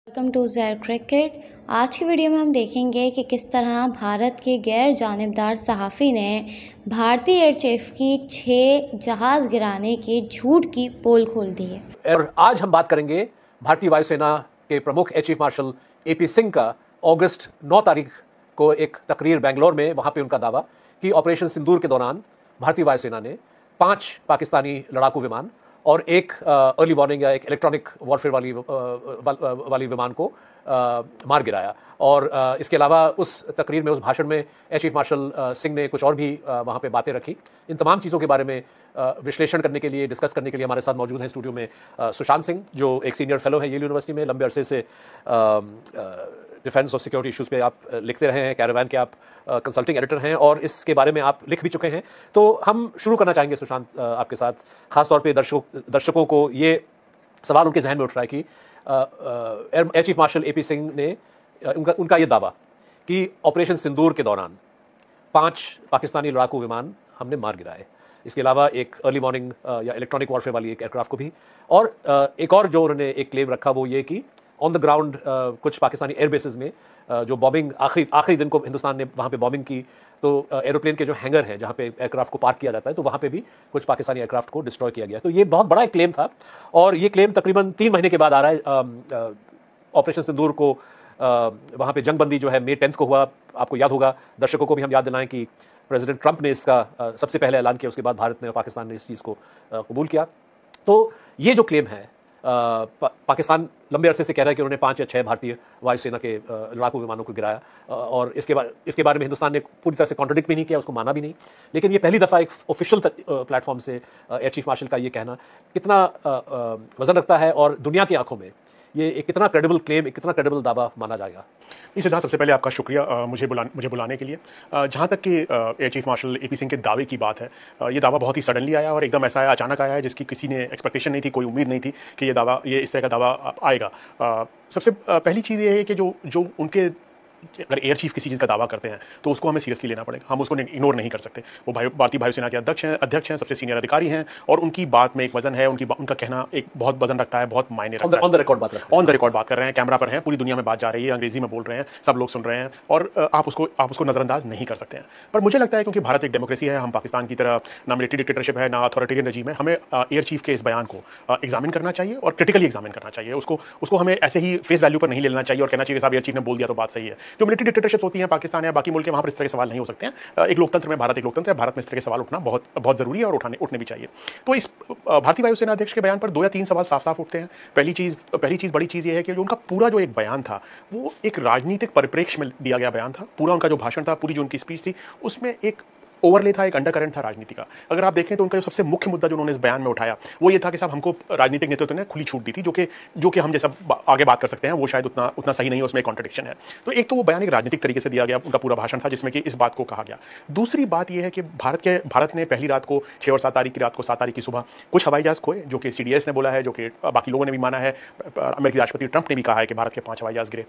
Welcome to ज़ेर cricket. आज की वीडियो में हम देखेंगे कि किस तरह भारत के गैर जानिबदार सहाफ़ी ने भारतीय एयर चीफ की 6 जहाज़ गिराने के झूठ की पोल खोल दी है। और आज हम बात करेंगे भारतीय वायुसेना के प्रमुख air chief marshal AP Singh का अगस्त 9 तारीख को एक तकरीर बेंगलोर में, वहाँ पे उनका दावा कि ऑपरेशन सिंदूर के दौरान भारतीय वायुसेना ने 5 पाकिस्तानी लड़ाकू विमान और एक अर्ली वार्निंग या एक इलेक्ट्रॉनिक वॉरफेयर वाली विमान को मार गिराया। और इसके अलावा उस तकरीर में, उस भाषण में एयर चीफ मार्शल सिंह ने कुछ और भी वहाँ पे बातें रखी। इन तमाम चीज़ों के बारे में विश्लेषण करने के लिए, डिस्कस करने के लिए हमारे साथ मौजूद हैं स्टूडियो में सुशांत सिंह, जो एक सीनियर फेलो है येल यूनिवर्सिटी में। लंबे अरसे से डिफेंस और सिक्योरिटी इश्यूज़ पे आप लिखते रहे हैं, कैरावैन के आप कंसल्टिंग एडिटर हैं और इसके बारे में आप लिख भी चुके हैं। तो हम शुरू करना चाहेंगे सुशांत आपके साथ। खासतौर पे दर्शकों को ये सवाल उनके जहन में उठ रहा है कि air chief marshal AP Singh ने उनका ये दावा कि ऑपरेशन सिंदूर के दौरान 5 पाकिस्तानी लड़ाकू विमान हमने मार गिराए, इसके अलावा एक अर्ली वार्निंग या इलेक्ट्रॉनिक वॉरफेयर वाली एक एयरक्राफ्ट को भी, और एक और जो उन्होंने एक क्लेम रखा वो ये कि ऑन द ग्राउंड कुछ पाकिस्तानी एयरबेसेस में जो बॉम्बिंग आखिरी दिन को हिंदुस्तान ने वहाँ पे बॉम्बिंग की, तो एरोप्लेन के जो हैंगर हैं जहाँ पे एयरक्राफ्ट को पार्क किया जाता है, तो वहाँ पे भी कुछ पाकिस्तानी एयरक्राफ्ट को डिस्ट्रॉय किया गया। तो ये बहुत बड़ा एक क्लेम था और ये क्लेम तकरीबन 3 महीने के बाद आ रहा है। ऑपरेशन सिंदूर को वहाँ पे जंगबंदी जो है मई 10 को हुआ। आपको याद होगा, दर्शकों को भी हम याद दिलाएं कि प्रेसिडेंट ट्रंप ने इसका सबसे पहले ऐलान किया, उसके बाद भारत ने और पाकिस्तान ने इस चीज़ को कबूल किया। तो ये जो क्लेम है, पाकिस्तान लंबे अरसे से कह रहा है कि उन्होंने 5 या 6 भारतीय वायुसेना के लड़ाकू विमानों को गिराया, और इसके बारे में हिंदुस्तान ने पूरी तरह से कॉन्ट्रडिक्ट भी नहीं किया, उसको माना भी नहीं। लेकिन ये पहली दफ़ा एक ऑफिशियल प्लेटफॉर्म से एयर चीफ मार्शल का ये कहना कितना वजन रखता है और दुनिया की आंखों में ये एक कितना क्रेडिबल क्लेम, एक कितना क्रेडिबल दावा माना जाएगा। इस सिद्धांत, सबसे पहले आपका शुक्रिया मुझे बुलाने के लिए। जहाँ तक कि air chief marshal AP Singh के दावे की बात है, ये दावा बहुत ही सडनली आया और एकदम ऐसा आया, अचानक आया है, जिसकी किसी ने एक्सपेक्टेशन नहीं थी, कोई उम्मीद नहीं थी कि ये इस तरह का दावा आएगा। सबसे पहली चीज़ ये है कि जो उनके, अगर एयर चीफ किसी चीज़ का दावा करते हैं तो उसको हमें सीरियसली लेना पड़ेगा, हम उसको इग्नोर नहीं कर सकते। वो भारतीय वायुसेना के अध्यक्ष हैं, सबसे सीनियर अधिकारी हैं और उनकी बात में एक वजन है, उनका कहना एक बहुत वजन रखता है, बहुत मायने रखता है। ऑन द रिकॉर्ड बात कर रहे हैं, कैमरा पर हैं, पूरी दुनिया में बात जा रही है, अंग्रेजी में बोल रहे हैं, सब लोग सुन रहे हैं और आप उसको नज़रअंदाज नहीं कर सकते हैं। पर मुझे लगता है क्योंकि भारत एक डेमोक्रेसी है, हम पाकिस्तान की तरह ना मिलिट्री डिक्टेटरशिप है, ना अथॉरिटेरियन रजीम है, हमें एयर चीफ के इस बयान को एग्जामिन करना चाहिए और क्रिटिकली एग्जामिन करना चाहिए। उसको हमें ऐसे ही फेस वैल्यू पर नहीं लेना चाहिए और कहना चाहिए साहब एयर चीफ ने बोल दिया तो बात सही है। जो मिलिट्री डिक्टेटरशिप होती है पाकिस्तान या बाकी मुल्क है, वहां पर इस तरह के सवाल नहीं हो सकते हैं। एक लोकतंत्र में, भारत एक लोकतंत्र है, भारत में इस तरह के सवाल उठना बहुत जरूरी है और उठने भी चाहिए। तो इस भारतीय वायुसेना अध्यक्ष के बयान पर 2 या 3 सवाल साफ उठते हैं। पहली चीज बड़ी चीज ये है कि जो उनका पूरा जो एक बयान था वो एक राजनीतिक परिप्रेक्ष्य में दिया गया बयान था। पूरा उनका जो भाषण था, पूरी जो उनकी स्पीच थी, उसमें एक ओवरले था, एक अंडरकरेंट था राजनीति का। अगर आप देखें तो उनका जो सबसे मुख्य मुद्दा जो उन्होंने इस बयान में उठाया वो ये था कि साहब हमको राजनीतिक नेतृत्व ने खुली छूट दी थी, जो कि हम जैसा आगे बात कर सकते हैं वो शायद उतना सही नहीं है, उसमें एक कॉन्ट्रडिक्शन है। तो एक तो वो बयान एक राजनीतिक तरीके से दिया गया, उनका पूरा भाषण था जिसमें कि इस बात को कहा गया। दूसरी बात यह है कि भारत ने पहली रात को 6 और 7 तारीख की रात को, 7 तारीख की सुबह कुछ हवाई जहाज खोए, जो कि CDS ने बोला है, जो कि बाकी लोगों ने भी माना है। अमेरिकी राष्ट्रपति ट्रंप ने भी कहा है कि भारत के 5 हवाई जहाज गिरे।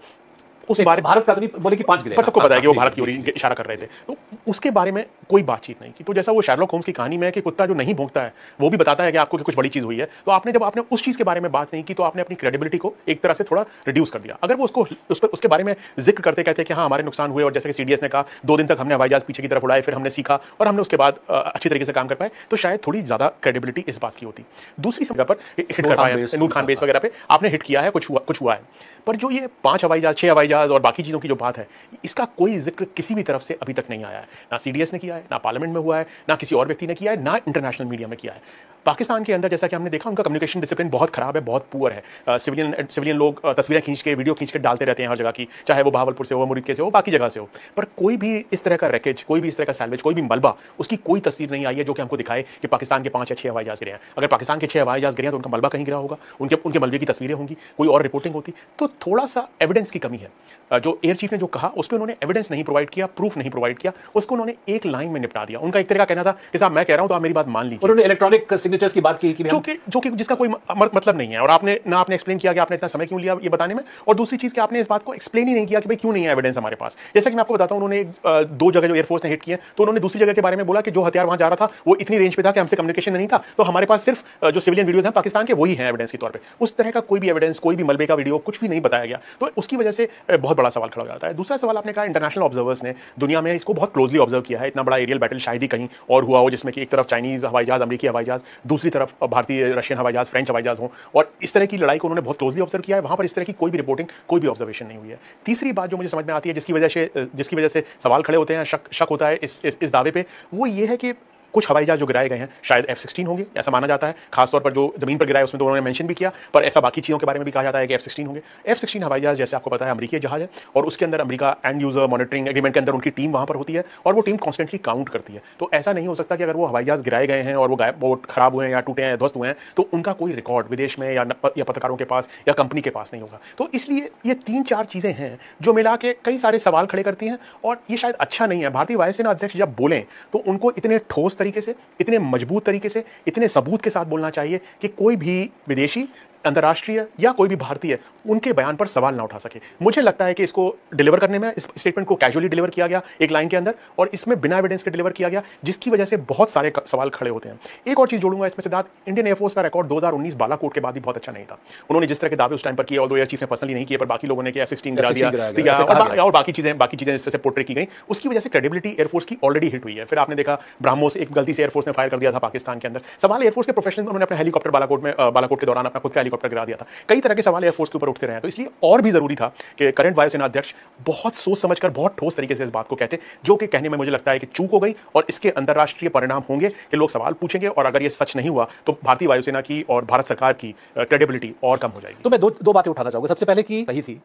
उस बारे भारत का तो नहीं बोले कि 5 गिरे, पर सबको पता है कि वो भारत की ओर इशारा कर रहे थे, तो उसके बारे में कोई बातचीत नहीं की। तो जैसा वो शर्लॉक होम्स की कहानी में है कि कुत्ता जो नहीं भौंकता है वो भी बताता है कि आपको कुछ बड़ी चीज हुई है, तो जब आपने उस चीज के बारे में बात नहीं की तो आपने अपनी क्रेडिबिलिटी को एक तरह से थोड़ा रिड्यूस कर दिया। अगर वो उसके बारे में जिक्र करते कहते कि हाँ हमारे नुकसान हुए, और जैसे कि CDS ने कहा 2 दिन तक हमने हवाई जहाज पीछे की तरफ उड़ाए, फिर हमने सीखा और हमने उसके बाद अच्छी तरीके से काम कर पाए, तो शायद थोड़ी ज्यादा क्रेडिबिलिटी इस बात की होती। दूसरी जगह पर हिट कर पाए, नूर खान बेस वगैरह पे आपने हिट किया है, कुछ हुआ है, पर जो ये 5 हवाई जहाज, 6 हवाई जहाज और बाकी चीज़ों की जो बात है, इसका कोई जिक्र किसी भी तरफ से अभी तक नहीं आया है। ना CDS ने किया है, ना पार्लियामेंट में हुआ है, ना किसी और व्यक्ति ने किया है, ना इंटरनेशनल मीडिया में किया है। पाकिस्तान के अंदर जैसा कि हमने देखा, उनका कम्युनिकेशन डिसिप्लिन बहुत खराब है, बहुत पुअर है। सिविलियन लोग तस्वीरें खींच के, वीडियो खींच के डालते रहते हैं हर जगह की, चाहे वो बहावलपुर से हो, मुरीदके से हो, बाकी जगह से हो, पर कोई भी इस तरह का रैकेज, कोई भी इस तरह का सैल्वेज, कोई भी मलबा, उसकी कोई तस्वीर नहीं आई है जो कि हमको दिखाए कि पाकिस्तान के 5 या 6 हवाई जहाज गिरे हैं। अगर पाकिस्तान के 6 हवाई जहाज गिरे हैं तो उनका मलबा कहीं गिरा होगा, उनके मलबे की तस्वीरें होंगी, कोई और रिपोर्टिंग होती। तो थोड़ा सा एविडेंस की कमी है। जो एयर चीफ ने जो कहा उस पर उन्होंने एविडेंस नहीं प्रोवाइड किया, प्रूफ नहीं प्रोवाइड किया, उसको उन्होंने एक लाइन में निपटा दिया। उनका एक तरह का कहना था कि साहब मैं कह रहा हूं तो आप मेरी बात मान लीजिए। उन्होंने इलेक्ट्रॉनिक सिग्नेचर्स की बात की कि जो कि जिसका कोई मतलब नहीं है, और आपने एक्सप्लेन किया कि आपने इतना समय क्यों लिया ये बताने में, और दूसरी चीज कि आपने इस बात को एक्सप्लेन ही नहीं किया कि भाई क्यों नहीं है एविडेंस हमारे पास। जैसा कि मैं आपको बताता हूं, उन्होंने 2 जगह जो एयरफोर्स ने हिट किए, तो उन्होंने दूसरी जगह के बारे में बोला कि जो हथियार वहां जा रहा था वो इतनी रेंज पे था कि हमसे कम्युनिकेशन नहीं था, तो हमारे पास सिर्फ जो सिविलियन वीडियोस हैं पाकिस्तान के वही हैं एविडेंस के तौर पे। उस तरह का कोई भी एविडेंस, कोई भी मलबे का वीडियो, कुछ भी नहीं बताया गया, तो उसकी वजह से बहुत बड़ा सवाल खड़ा हो जाता है। दूसरा सवाल आपने कहा इंटरनेशनल ऑब्जर्वर्स ने दुनिया में इसको बहुत क्लोजली ऑब्जर्व किया है। इतना बड़ा एरियल बैटल शायद ही कहीं और हुआ हो जिसमें कि एक तरफ चाइनीज हवाई जहाज, अमेरिकी हवाई जहाज, दूसरी तरफ भारतीय, रशियन हवाई जहाज, फ्रेंच हवाई जहाज हो, और इस तरह की लड़ाई को उन्होंने बहुत क्लोजली ऑब्जर्व किया है। वहां पर इस तरह की कोई भी रिपोर्टिंग, कोई भी ऑब्जर्वेशन नहीं हुई है। तीसरी बात जो मुझे समझ में आती है, जिसकी वजह से सवाल खड़े होते हैं, शक होता है इस दावे पे, वो ये है कि कुछ हवाई जहाज जो गिराए गए हैं शायद F-16 होंगे, ऐसा माना जाता है। खासतौर पर जो जमीन पर गिराए उसमें तो उन्होंने मेंशन भी किया, पर ऐसा बाकी चीज़ों के बारे में भी कहा जाता है कि F-16 होंगे। F-16 हवाई जहाज जैसे आपको पता है अमेरिकी जहाज है, और उसके अंदर America and user monitoring agreement के अंदर उनकी टीम वहां पर होती है, और वो टीम कॉन्स्टेंटली काउंट करती है। तो ऐसा नहीं हो सकता कि अगर वो हवाई जहाज गिराए गए हैं और वो खराब हुए हैं या टूटे हैं, ध्वस्त हुए हैं, तो उनका कोई रिकॉर्ड विदेश में या पत्रकारों के पास या कंपनी के पास नहीं होगा। तो इसलिए ये 3-4 चीज़ें हैं जो मिला के कई सारे सवाल खड़े करती हैं, और ये शायद अच्छा नहीं है। भारतीय वायुसेना अध्यक्ष जब बोलें तो उनको इतने ठोस तरीके से, इतने मजबूत तरीके से, इतने सबूत के साथ बोलना चाहिए कि कोई भी विदेशी, अंतर्राष्ट्रीय या कोई भी भारतीय उनके बयान पर सवाल ना उठा सके। मुझे लगता है कि इसको डिलीवर करने में, इस स्टेटमेंट को कैजुअली डिलीवर किया गया एक लाइन के अंदर, और इसमें बिना एविडेंस के डिलीवर किया गया, जिसकी वजह से बहुत सारे सवाल खड़े होते हैं। एक और चीज जोड़ूंगा इसमें सिद्धार्थ, इंडियन एयरफोर्स का रिकॉर्ड 2019 बालाकोट के बाद भी बहुत अच्छा नहीं था। उन्होंने जिस तरह के दावे उस टाइम पर किए, और एयर चीफ ने पर्सनली नहीं किए, पर बाकी लोगों ने कि F-16 गिरा दिया और बाकी चीजें इस तरह से पोर्ट्रे की गई, उसकी वजह से क्रेडिबिलिटी एयरफोर्स की ऑलरेडी हिट हुई है। फिर आपने देखा ब्रह्मोस एक गलती से एयरफोर्स ने फायर कर दिया था पाकिस्तान के अंदर। सवाल एयरफोर्स के प्रोफेशनल, उन्होंने अपने हेलीकॉप्टर बालाकोट के दौरान अपना खुद का हेलीकॉप्टर गिरा दिया था। कई तरह के सवाल एयरफोर्स के ऊपर उठते रहे हैं, तो इसलिए और भी जरूरी था कि करंट वायुसेना अध्यक्ष बहुत सोच समझकर, बहुत ठोस तरीके से इस बात को कहते, जो कि कहने में मुझे लगता है कि चूक हो गई, और इसके अंतर्राष्ट्रीय परिणाम होंगे कि लोग सवाल पूछेंगे, और अगर ये सच नहीं हुआ तो भारतीय वायुसेना की और भारत सरकार की क्रेडिबिलिटी और कम हो जाएगी। तो मैं दो बातें उठाना चाहूंगा। सबसे पहले कि सही थी,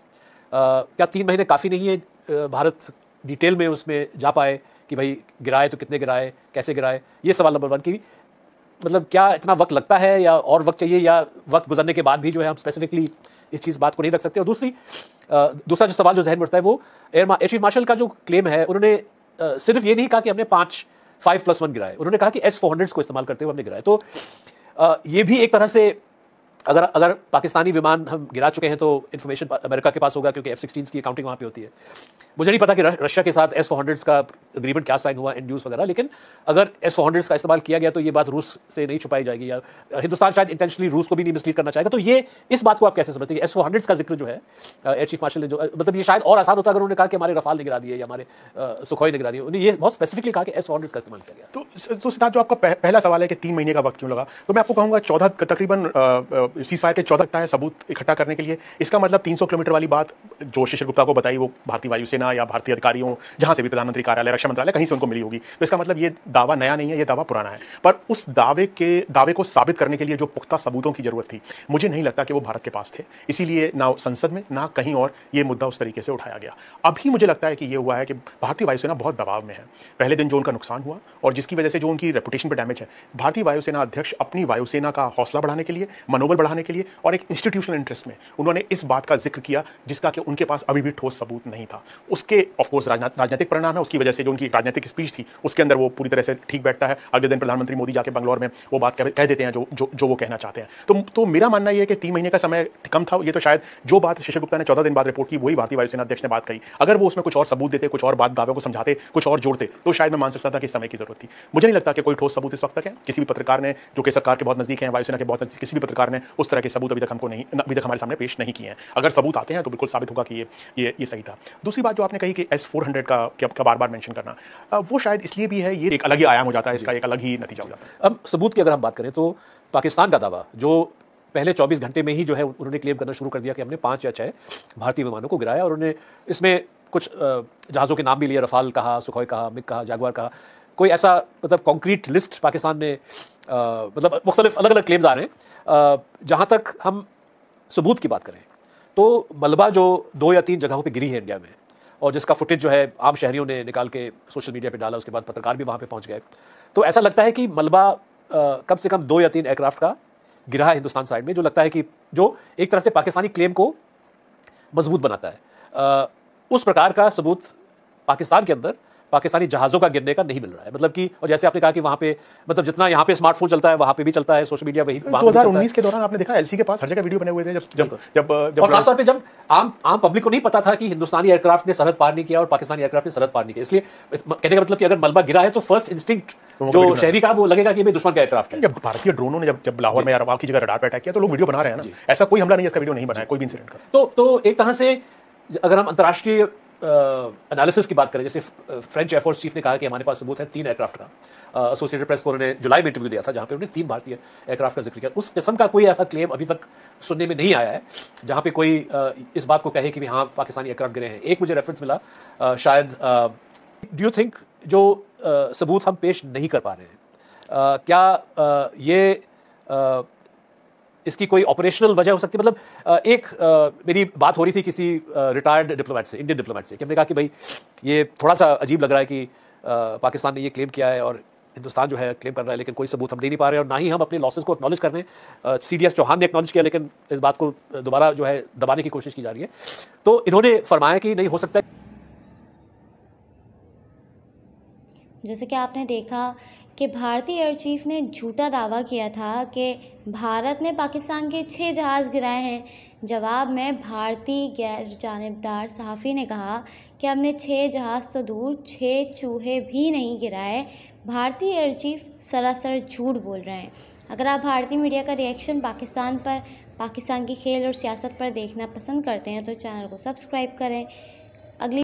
क्या 3 महीने काफी नहीं है भारत डिटेल में उसमें जा पाए कि भाई गिराए तो कितने गिराए, कैसे गिराए? ये सवाल नंबर 1 की, मतलब क्या इतना वक्त लगता है या और वक्त चाहिए, या वक्त गुजरने के बाद भी जो है हम स्पेसिफिकली इस बात को नहीं रख सकते? और दूसरा जो सवाल जो जहन में उठता है वो एयर चीफ मार्शल का जो क्लेम है, उन्होंने सिर्फ ये नहीं कहा कि हमने 5+1 गिराए, उन्होंने कहा कि S-400 को इस्तेमाल करते हुए हमने गिराए। तो ये भी एक तरह से, अगर पाकिस्तानी विमान हम गिरा चुके हैं तो इन्फॉर्मेशन अमेरिका के पास होगा, क्योंकि F-16 की काउंटिंग वहाँ पे होती है। मुझे नहीं पता कि रशिया के साथ S-400 का एग्रीमेंट क्या साइन हुआ, इंड्यूस वगैरह, लेकिन अगर S-400 का इस्तेमाल किया गया तो ये बात रूस से नहीं छुपाई जाएगी, या हिंदुस्तान शायद इंटेंशनली रूस को भी नहीं मिसलीड करना चाहेगा। तो ये इस बात को आप कैसे समझते हैं कि S-400 का जिक्र जो है एयर चीफ मार्शल ने जो, मतलब ये शायद और आसान होता अगर उन्होंने कहा कि हमारे रफाल ने गिरा दिए या हमारे सुखोई ने गिरा दिए। उन्होंने ये बहुत स्पेसिफिकली कहा कि S-400 का इस्तेमाल किया गया। तो सिद्धार्थ, जो आपका पहला सवाल है कि 3 महीने का वक्त क्यों लगा, तो मैं आपको कहूंगा 14 तकरीबन सीज़फायर के 14 है सबूत इकट्ठा करने के लिए। इसका मतलब 300 किलोमीटर वाली बात जो शिशिर गुप्ता को बताई, वो भारतीय वायुसेना या भारतीय अधिकारियों, जहां से भी, प्रधानमंत्री कार्यालय, रक्षा मंत्रालय, कहीं से उनको मिली होगी। तो इसका मतलब ये दावा नया नहीं है, ये दावा पुराना है। पर उस दावे को साबित करने के लिए जो पुख्ता सबूतों की जरूरत थी, मुझे नहीं लगता कि वो भारत के पास थे। इसीलिए ना संसद में ना कहीं और ये मुद्दा उस तरीके से उठाया गया। अभी मुझे लगता है कि ये हुआ है कि भारतीय वायुसेना बहुत दबाव में है। पहले दिन जो उनका नुकसान हुआ और जिसकी वजह से जो उनकी रेपुटेशन पर डैमेज है, भारतीय वायुसेना अध्यक्ष अपनी वायुसेना का हौसला बढ़ाने के लिए, मनोबल बढ़ाने के लिए और एक इंस्टीट्यूशनल इंटरेस्ट में उन्होंने इस बात का जिक्र किया जिसका कि उनके पास अभी भी ठोस सबूत नहीं था। उसके ऑफ कोर्स राजनीतिक परिणाम है, उसकी वजह से जो उनकी राजनीतिक स्पीच थी उसके अंदर वो पूरी तरह से ठीक बैठता है। अगले दिन प्रधानमंत्री मोदी जाके बंगलौर में वो बात कह देते हैं जो वो कहना चाहते हैं। तो मेरा मानना यह है कि 3 महीने का समय कम था। ये तो शायद जो बात शिशिर गुप्ता ने 14 दिन बाद रिपोर्ट की, वही भारतीय वायुसेना अध्यक्ष ने बात कही। अगर वो उसमें कुछ और सबूत देते, कुछ और बात दावे को समझाते, कुछ और जोड़ते, तो शायद मैं मान सकता था कि समय की जरूरत थी। मुझे नहीं लगता कि कोई ठोस सबूत इस वक्त तक है। किसी भी पत्रकार ने, जो कि सरकार के बहुत नजदीक है, वायुसेना के बहुत नजदीक, किसी भी पत्रकार ने उस तरह के सबूत अभी तक हमारे सामने पेश नहीं किए हैं। अगर सबूत आते हैं तो बिल्कुल साबित होगा कि ये सही था। दूसरी बात जो आपने कही कि S-400 का बार-बार मेंशन करना, वो शायद इसलिए भी है, ये एक अलग ही आयाम हो जाता है, इसका एक अलग ही नतीजा हो जाता है। अब सबूत की अगर हम बात करें तो पाकिस्तान का दावा जो पहले 24 घंटे में ही जो है उन्होंने क्लेम करना शुरू कर दिया कि हमने 5 या 6 भारतीय विमानों को गिराया, और उन्होंने इसमें कुछ जहाज़ों के नाम भी लिए, रफाल कहा, सुखोई कहा, मिग कहा, जागवार कहा। कोई ऐसा मतलब कॉन्क्रीट लिस्ट पाकिस्तान में, मतलब मुख्तलिफ अलग अलग क्लेम्स आ रहे हैं। जहाँ तक हम सबूत की बात करें तो मलबा जो 2 या 3 जगहों पे गिरी है इंडिया में, और जिसका फुटेज जो है आम शहरियों ने निकाल के सोशल मीडिया पे डाला, उसके बाद पत्रकार भी वहाँ पे पहुँच गए, तो ऐसा लगता है कि मलबा कम से कम 2 या 3 एयरक्राफ्ट का गिरा है हिंदुस्तान साइड में, जो लगता है कि जो एक तरह से पाकिस्तानी क्लेम को मजबूत बनाता है। उस प्रकार का सबूत पाकिस्तान के अंदर पाकिस्तानी जहाज़ों का गिरने का नहीं मिल रहा है। मतलब कि, और जैसे आपने कहा कि वहाँ पे मतलब जितना यहाँ पे स्मार्टफोन चलता है वहाँ पे भी चलता है, सोशल मीडिया वही 2019 के दौरान आपने देखा एलसी के पास हर जगह वीडियो बने हुए थे और खासतौर पे जब आम पब्लिक को नहीं पता था कि हिंदुस्तानी एयरक्राफ्ट ने सरहद पार नहीं किया और पाकिस्तानी एयरक्राफ्ट ने सरहद पार नहीं किया। इसलिए कहने का मतलब कि अगर मलबा गिरा है तो फर्स्ट इंस्टिंक्ट जो शहरी का वो लगेगा कि भाई दुश्मन का एयरक्राफ्ट है। जब भारतीय ड्रोनों ने जब लाहौर में या की जगह रडार पे अटैक किया तो लोग वीडियो बना रहे हैं ना, ऐसा कोई हमला नहीं है इसका वीडियो नहीं बनाया कोई भी इंसिडेंट का। तो एक तरह से अगर हम अंतर्राष्ट्रीय एनालिसिस की बात करें, जैसे फ्रेंच एयरफोर्स चीफ ने कहा कि हमारे पास सबूत है 3 एयरक्राफ्ट का। एसोसिएटेड प्रेस को उन्होंने जुलाई में इंटरव्यू दिया था जहां पे उन्होंने 3 भारतीय एयरक्राफ्ट का जिक्र किया। उस किस्म का कोई ऐसा क्लेम अभी तक सुनने में नहीं आया है जहां पे कोई इस बात को कहे कि हाँ पाकिस्तानी एयरक्राफ्ट गिरे हैं। एक मुझे रेफरेंस मिला शायद, डू यू थिंक जो सबूत हम पेश नहीं कर पा रहे हैं, क्या ये इसकी कोई ऑपरेशनल वजह हो सकती है? मतलब मेरी बात हो रही थी किसी रिटायर्ड डिप्लोमेट से, इंडियन डिप्लोमेट से, कि हमने कहा कि भाई ये थोड़ा सा अजीब लग रहा है कि पाकिस्तान ने ये क्लेम किया है और हिंदुस्तान जो है क्लेम कर रहा है, लेकिन कोई सबूत हम दे नहीं पा रहे और ना ही हम अपने लॉसेस को एक्नॉलेज कर रहे हैं। CDS चौहान ने एक्नॉलेज किया लेकिन इस बात को दोबारा जो है दबाने की कोशिश की जा रही है। तो इन्होंने फरमाया कि नहीं हो सकता। जैसे कि आपने देखा कि भारतीय एयर चीफ ने झूठा दावा किया था कि भारत ने पाकिस्तान के 6 जहाज़ गिराए हैं। जवाब में भारतीय गैर जानिबदार सहाफ़ी ने कहा कि हमने 6 जहाज़ तो दूर 6 चूहे भी नहीं गिराए। भारतीय एयर चीफ सरासर झूठ बोल रहे हैं। अगर आप भारतीय मीडिया का रिएक्शन पाकिस्तान पर, पाकिस्तान की खेल और सियासत पर देखना पसंद करते हैं तो चैनल को सब्सक्राइब करें।